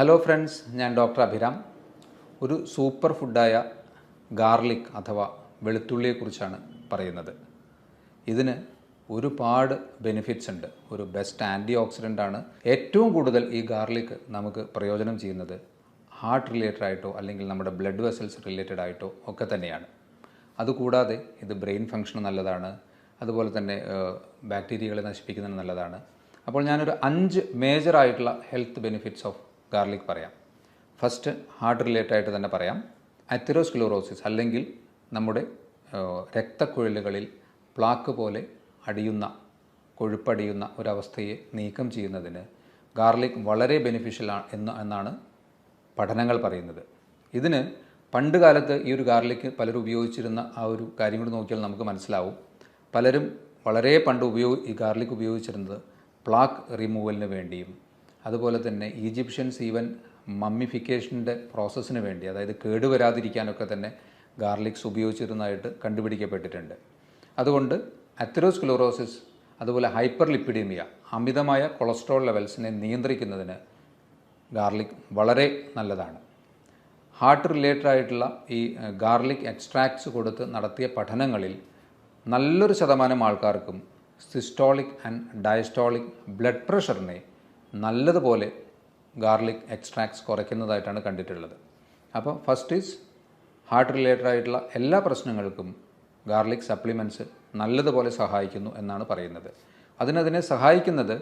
Hello friends, ഞാൻ doctor Abhiram. ഒരു super ഫുഡായ garlic അഥവാ വെളുത്തുള്ളിയെക്കുറിച്ചാണ് പറയുന്നത്. ഇതിന് ഒരുപാട് ബെനിഫിറ്റ്സ് ഉണ്ട്. ഒരു ബെസ്റ്റ് ആൻറ്റി ഓക്സിഡൻ്റ് ആണ്. ഏറ്റവും കൂടുതൽ ഈ ഗാർലിക് നമുക്ക് പ്രയോജനം ചെയ്യുന്നത് ഹാർട്ട് റിലേറ്റഡ് ആയിട്ടോ അല്ലെങ്കിൽ നമ്മുടെ ബ്ലഡ് വെസൽസ് റിലേറ്റഡ് ആയിട്ടോ ഒക്കെ തന്നെയാണ്. അതുകൂടാതെ ഇത് ബ്രെയിൻ ഫങ്ഷന് നല്ലതാണ്. അതുപോലെ തന്നെ ബാക്ടീരിയകളെ നശിപ്പിക്കുന്നതിന് നല്ലതാണ്. അപ്പോൾ ഞാനൊരു 5 മേജറായിട്ടുള്ള ഹെൽത്ത് ബെനിഫിറ്റ്സ് ഓഫ് ഗാർലിക് പറയാം. ഫസ്റ്റ് ഹാർട്ട് റിലേറ്റഡ് ആയിട്ട് തന്നെ പറയാം. അതെറോസ്ക്ലീറോസിസ് അല്ലെങ്കിൽ നമ്മുടെ രക്തക്കുഴലുകളിൽ പ്ലാക്ക് പോലെ കൊഴുപ്പടിയുന്ന ഒരവസ്ഥയെ നീക്കം ചെയ്യുന്നതിന് ഗാർലിക് വളരെ ബെനിഫിഷ്യലാണ് എന്നാണ് പഠനങ്ങൾ പറയുന്നത്. ഇതിന് പണ്ട് കാലത്ത് ഈ ഒരു ഗാർലിക് പലരും ഉപയോഗിച്ചിരുന്ന ആ ഒരു കാര്യം കൂടി നോക്കിയാൽ നമുക്ക് മനസ്സിലാവും. പലരും വളരെ പണ്ട് ഈ ഗാർലിക് ഉപയോഗിച്ചിരുന്നത് പ്ലാക്ക് റിമൂവലിന് വേണ്ടിയും അതുപോലെ തന്നെ ഈജിപ്ഷ്യൻസ് ഈവൻ മമ്മിഫിക്കേഷൻ്റെ പ്രോസസ്സിന് വേണ്ടി, അതായത് കേടുവരാതിരിക്കാനൊക്കെ തന്നെ ഗാർലിക്സ് ഉപയോഗിച്ചിരുന്നതായിട്ട് കണ്ടുപിടിക്കപ്പെട്ടിട്ടുണ്ട്. അതുകൊണ്ട് അതെറോസ്ക്ലീറോസിസ് അതുപോലെ ഹൈപ്പർ ലിപ്പിഡീമിയ, അമിതമായ കൊളസ്ട്രോൾ ലെവൽസിനെ നിയന്ത്രിക്കുന്നതിന് ഗാർലിക് വളരെ നല്ലതാണ്. ഹാർട്ട് റിലേറ്റഡ് ആയിട്ടുള്ള ഈ ഗാർലിക് എക്സ്ട്രാക്ട്സ് കൊടുത്ത് നടത്തിയ പഠനങ്ങളിൽ നല്ലൊരു ശതമാനം ആൾക്കാർക്കും സിസ്റ്റോളിക് ആൻഡ് ഡയസ്റ്റോളിക് ബ്ലഡ് പ്രഷറിനെ നല്ലതുപോലെ ഗാർലിക് എക്സ്ട്രാക്ട്സ് കുറയ്ക്കുന്നതായിട്ടാണ് കണ്ടിട്ടുള്ളത്. അപ്പോൾ ഫസ്റ്റ് ഈസ് ഹാർട്ട് റിലേറ്റഡ് ആയിട്ടുള്ള എല്ലാ പ്രശ്നങ്ങൾക്കും ഗാർലിക് സപ്ലിമെൻറ്റ്സ് നല്ലതുപോലെ സഹായിക്കുന്നു എന്നാണ് പറയുന്നത്. അതിനെ സഹായിക്കുന്നത്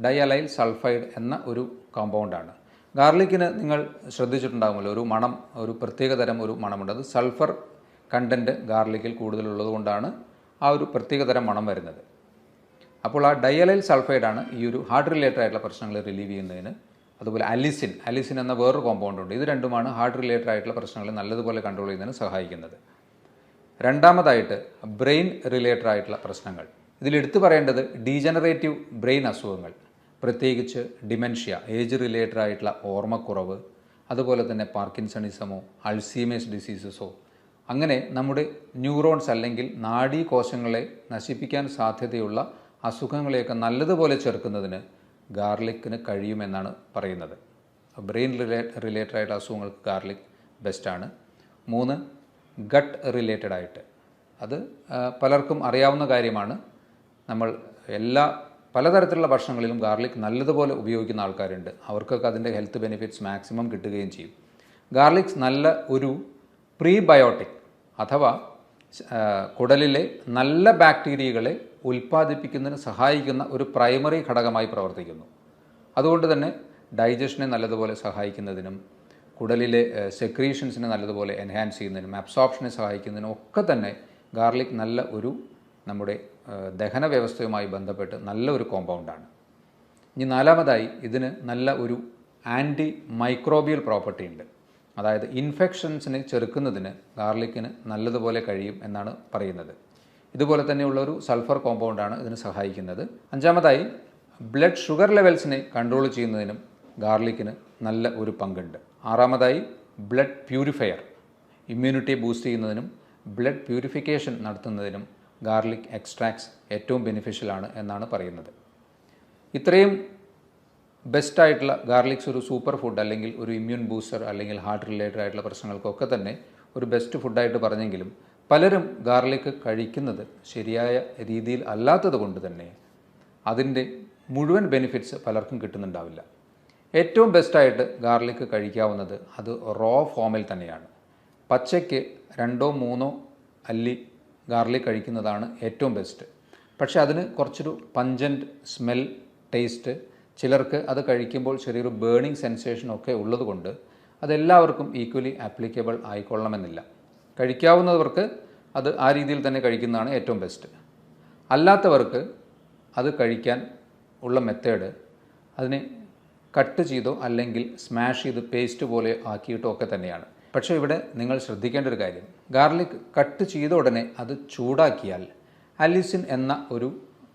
ഡയലൈൽ സൾഫൈഡ് എന്ന ഒരു കോമ്പൗണ്ടാണ്. ഗാർലിക്കിന് നിങ്ങൾ ശ്രദ്ധിച്ചിട്ടുണ്ടാകുമല്ലോ, ഒരു പ്രത്യേകതരം ഒരു മണമുണ്ട്. അത് സൾഫർ കണ്ടൻറ്റ് ഗാർലിക്കിൽ കൂടുതലുള്ളതുകൊണ്ടാണ് ആ ഒരു പ്രത്യേകതരം മണം വരുന്നത്. അപ്പോൾ ആ ഡയലൈൽ സൾഫൈഡാണ് ഈ ഒരു ഹാർട്ട് റിലേറ്റഡ് ആയിട്ടുള്ള പ്രശ്നങ്ങൾ റിലീവ് ചെയ്യുന്നതിന്. അതുപോലെ അലിസിൻ എന്ന വേറൊരു കോമ്പൗണ്ട് ഉണ്ട്. ഇത് രണ്ടുമാണ് ഹാർട്ട് റിലേറ്റഡ് ആയിട്ടുള്ള പ്രശ്നങ്ങൾ നല്ലതുപോലെ കൺട്രോൾ ചെയ്യുന്നതിന് സഹായിക്കുന്നത്. രണ്ടാമതായിട്ട് ബ്രെയിൻ റിലേറ്റഡ് ആയിട്ടുള്ള പ്രശ്നങ്ങൾ. ഇതിലെടുത്തു പറയേണ്ടത് ഡീജനറേറ്റീവ് ബ്രെയിൻ അസുഖങ്ങൾ, പ്രത്യേകിച്ച് ഡിമെൻഷ്യ, ഏജ് റിലേറ്റഡ് ആയിട്ടുള്ള ഓർമ്മക്കുറവ്, അതുപോലെ തന്നെ പാർക്കിൻസണിസമോ അൾസീമേഴ്സ് ഡിസീസസോ, അങ്ങനെ നമ്മുടെ ന്യൂറോൺസ് അല്ലെങ്കിൽ നാഡീകോശങ്ങളെ നശിപ്പിക്കാൻ സാധ്യതയുള്ള അസുഖങ്ങളെയൊക്കെ നല്ലതുപോലെ ചെറുക്കുന്നതിന് ഗാർലിക്കിന് കഴിയുമെന്നാണ് പറയുന്നത്. ബ്രെയിൻ റിലേറ്റഡ് ആയിട്ട് അസുഖങ്ങൾക്ക് ഗാർലിക് ബെസ്റ്റാണ്. 3, ഗട്ട് റിലേറ്റഡ് ആയിട്ട്. അത് പലർക്കും അറിയാവുന്ന കാര്യമാണ്. നമ്മൾ പലതരത്തിലുള്ള ഭക്ഷണങ്ങളിലും ഗാർലിക് നല്ലതുപോലെ ഉപയോഗിക്കുന്ന ആൾക്കാരുണ്ട്. അവർക്കൊക്കെ അതിൻ്റെ ഹെൽത്ത് ബെനിഫിറ്റ്സ് മാക്സിമം കിട്ടുകയും ചെയ്യും. ഗാർലിക്സ് നല്ല ഒരു പ്രീബയോട്ടിക് അഥവാ കുടലിലെ നല്ല ബാക്ടീരിയകളെ ഉൽപ്പാദിപ്പിക്കുന്നതിന് സഹായിക്കുന്ന ഒരു പ്രൈമറി ഘടകമായി പ്രവർത്തിക്കുന്നു. അതുകൊണ്ട് തന്നെ ഡൈജഷനെ നല്ലതുപോലെ സഹായിക്കുന്നതിനും കുടലിലെ സെക്രീഷൻസിനെ നല്ലതുപോലെ എൻഹാൻസ് ചെയ്യുന്നതിനും അബ്സോർപ്ഷനെ സഹായിക്കുന്നതിനും ഒക്കെ തന്നെ ഗാർലിക് നല്ല ഒരു നമ്മുടെ ദഹന വ്യവസ്ഥയുമായി ബന്ധപ്പെട്ട് നല്ല ഒരു കോമ്പൗണ്ടാണ്. ഇനി നാലാമതായി ഇതിന് നല്ല ഒരു ആൻറ്റി മൈക്രോബിയൽ പ്രോപ്പർട്ടി ഉണ്ട്. അതായത് ഇൻഫെക്ഷൻസിനെ ചെറുക്കുന്നതിന് ഗാർലിക്കിന് നല്ലതുപോലെ കഴിയും എന്നാണ് പറയുന്നത്. ഇതുപോലെ തന്നെയുള്ളൊരു സൾഫർ കോമ്പൗണ്ടാണ് ഇതിന് സഹായിക്കുന്നത്. അഞ്ചാമതായി ബ്ലഡ് ഷുഗർ ലെവൽസിനെ കൺട്രോൾ ചെയ്യുന്നതിനും ഗാർലിക്കിന് നല്ല ഒരു പങ്കുണ്ട്. ആറാമതായി ബ്ലഡ് പ്യൂരിഫയർ, ഇമ്മ്യൂണിറ്റിയെ ബൂസ്റ്റ് ചെയ്യുന്നതിനും ബ്ലഡ് പ്യൂരിഫിക്കേഷൻ നടത്തുന്നതിനും ഗാർലിക് എക്സ്ട്രാക്ട്സ് ഏറ്റവും ബെനിഫിഷ്യലാണ് എന്നാണ് പറയുന്നത്. ഇത്രയും ബെസ്റ്റായിട്ടുള്ള ഗാർലിക്സ് ഒരു സൂപ്പർ ഫുഡ് അല്ലെങ്കിൽ ഒരു ഇമ്മ്യൂൺ ബൂസ്റ്റർ അല്ലെങ്കിൽ ഹാർട്ട് റിലേറ്റഡ് ആയിട്ടുള്ള പ്രശ്നങ്ങൾക്കൊക്കെ തന്നെ ഒരു ബെസ്റ്റ് ഫുഡായിട്ട് പറഞ്ഞെങ്കിലും പലരും ഗാർലിക് കഴിക്കുന്നത് ശരിയായ രീതിയിൽ അല്ലാത്തത് കൊണ്ട് തന്നെ അതിൻ്റെ മുഴുവൻ ബെനിഫിറ്റ്സ് പലർക്കും കിട്ടുന്നുണ്ടാവില്ല. ഏറ്റവും ബെസ്റ്റായിട്ട് ഗാർലിക് കഴിക്കാവുന്നത് അത് റോ ഫോമിൽ തന്നെയാണ്. പച്ചയ്ക്ക് 2-3 അല്ലി ഗാർലിക് കഴിക്കുന്നതാണ് ഏറ്റവും ബെസ്റ്റ്. പക്ഷേ അതിന് കുറച്ചൊരു പഞ്ചൻറ്റ് സ്മെൽ, ടേസ്റ്റ്, ചിലർക്ക് അത് കഴിക്കുമ്പോൾ ചെറിയൊരു ബേണിംഗ് സെൻസേഷനൊക്കെ ഉള്ളതുകൊണ്ട് അതെല്ലാവർക്കും ഈക്വലി ആപ്ലിക്കബിൾ ആയിക്കൊള്ളണമെന്നില്ല. കഴിക്കാവുന്നവർക്ക് അത് ആ രീതിയിൽ തന്നെ കഴിക്കുന്നതാണ് ഏറ്റവും ബെസ്റ്റ്. അല്ലാത്തവർക്ക് അത് കഴിക്കാൻ ഉള്ള മെത്തേഡ് അതിനെ കട്ട് ചെയ്തോ അല്ലെങ്കിൽ സ്മാഷ് ചെയ്ത് പേസ്റ്റ് പോലെ ആക്കിയിട്ടോ ഒക്കെ തന്നെയാണ്. പക്ഷേ ഇവിടെ നിങ്ങൾ ശ്രദ്ധിക്കേണ്ട ഒരു കാര്യം, ഗാർലിക് കട്ട് ചെയ്ത ഉടനെ അത് ചൂടാക്കിയാൽ അലിസിൻ എന്ന ഒരു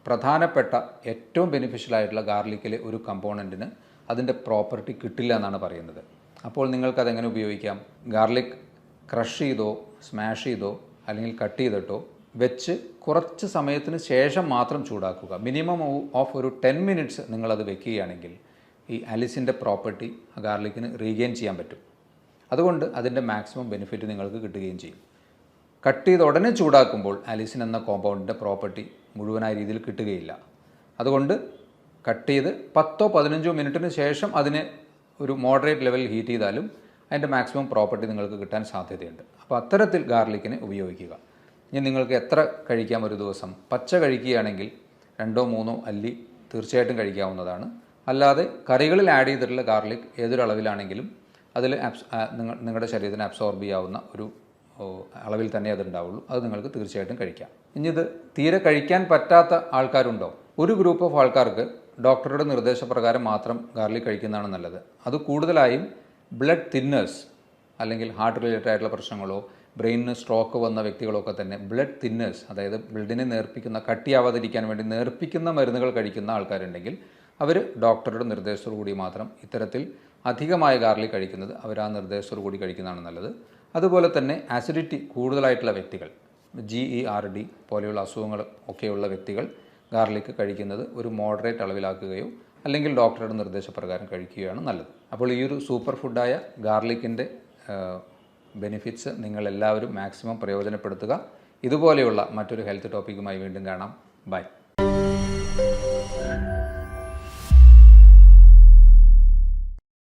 പ്രധാനപ്പെട്ട ഏറ്റവും ബെനിഫിഷ്യലായിട്ടുള്ള ഗാർലിക്കിലെ ഒരു കമ്പോണൻറ്റിന് അതിൻ്റെ പ്രോപ്പർട്ടി കിട്ടില്ല എന്നാണ് പറയുന്നത്. അപ്പോൾ നിങ്ങൾക്കതെങ്ങനെ ഉപയോഗിക്കാം? ഗാർലിക് ക്രഷ് ചെയ്തോ സ്മാഷ് ചെയ്തോ അല്ലെങ്കിൽ കട്ട് ചെയ്തിട്ടോ വെച്ച് കുറച്ച് സമയത്തിന് ശേഷം മാത്രം ചൂടാക്കുക. മിനിമം ഓഫ് ഒരു 10 മിനിറ്റ്സ് നിങ്ങളത് വെക്കുകയാണെങ്കിൽ ഈ അലിസിൻ്റെ പ്രോപ്പർട്ടി ഗാർലിക്കിന് റീഗെയിൻ ചെയ്യാൻ പറ്റും. അതുകൊണ്ട് അതിൻ്റെ മാക്സിമം ബെനിഫിറ്റ് നിങ്ങൾക്ക് കിട്ടുകയും ചെയ്യും. കട്ട് ചെയ്ത് ഉടനെ ചൂടാക്കുമ്പോൾ അലിസിൻ എന്ന കോമ്പൗണ്ടിൻ്റെ പ്രോപ്പർട്ടി മുഴുവനായ രീതിയിൽ കിട്ടുകയില്ല. അതുകൊണ്ട് കട്ട് ചെയ്ത് 10-15 മിനിറ്റിന് ശേഷം അതിനെ ഒരു മോഡറേറ്റ് ലെവലിൽ ഹീറ്റ് ചെയ്താലും അതിൻ്റെ മാക്സിമം പ്രോപ്പർട്ടി നിങ്ങൾക്ക് കിട്ടാൻ സാധ്യതയുണ്ട്. അപ്പോൾ അത്തരത്തിൽ ഗാർലിക്കിനെ ഉപയോഗിക്കുക. ഇനി നിങ്ങൾക്ക് എത്ര കഴിക്കാം ഒരു ദിവസം? പച്ച കഴിക്കുകയാണെങ്കിൽ 2-3 അല്ലി തീർച്ചയായിട്ടും കഴിക്കാവുന്നതാണ്. അല്ലാതെ കറികളിൽ ആഡ് ചെയ്തിട്ടുള്ള ഗാർലിക് ഏതൊരു അളവിലാണെങ്കിലും അതിൽ നിങ്ങളുടെ ശരീരത്തിന് അബ്സോർബ് ചെയ്യാവുന്ന ഒരു അളവിൽ തന്നെ അതുണ്ടാവുള്ളൂ. അത് നിങ്ങൾക്ക് തീർച്ചയായിട്ടും കഴിക്കാം. ഇനി ഇത് തീരെ കഴിക്കാൻ പറ്റാത്ത ആൾക്കാരുണ്ടോ? ഒരു ഗ്രൂപ്പ് ഓഫ് ആൾക്കാർക്ക് ഡോക്ടറുടെ നിർദ്ദേശപ്രകാരം മാത്രം ഗാർലിക് കഴിക്കുന്നതാണ് നല്ലത്. അത് കൂടുതലായും ബ്ലഡ് തിന്നേഴ്സ് അല്ലെങ്കിൽ ഹാർട്ട് റിലേറ്റഡ് ആയിട്ടുള്ള പ്രശ്നങ്ങളോ ബ്രെയിനിന് സ്ട്രോക്ക് വന്ന വ്യക്തികളൊക്കെ തന്നെ ബ്ലഡ് തിന്നേഴ്സ്, അതായത് ബ്ലഡിനെ നേർപ്പിക്കുന്ന, കട്ടിയാവാതിരിക്കാൻ വേണ്ടി നേർപ്പിക്കുന്ന മരുന്നുകൾ കഴിക്കുന്ന ആൾക്കാരുണ്ടെങ്കിൽ അവർ ഡോക്ടറുടെ നിർദ്ദേശത്തോടു കൂടി മാത്രം ഇത്തരത്തിൽ അധികമായ ഗാർലിക് കഴിക്കുന്നത് അവർ ആ നിർദ്ദേശത്തോടു കൂടി കഴിക്കുന്നതാണ് നല്ലത്. അതുപോലെ തന്നെ ആസിഡിറ്റി കൂടുതലായിട്ടുള്ള വ്യക്തികൾ, GERD പോലെയുള്ള അസുഖങ്ങൾ ഒക്കെയുള്ള വ്യക്തികൾ ഗാർലിക് കഴിക്കുന്നത് ഒരു മോഡറേറ്റ് അളവിലാക്കുകയോ അല്ലെങ്കിൽ ഡോക്ടറുടെ നിർദ്ദേശപ്രകാരം കഴിക്കുകയാണ് നല്ലത്. അപ്പോൾ ഈ ഒരു സൂപ്പർ ഫുഡായ ഗാർലിക്കിൻ്റെ ബെനിഫിറ്റ്സ് നിങ്ങളെല്ലാവരും മാക്സിമം പ്രയോജനപ്പെടുത്തുക. ഇതുപോലെയുള്ള മറ്റൊരു ഹെൽത്ത് ടോപ്പിക്കുമായി വീണ്ടും കാണാം. ബൈ.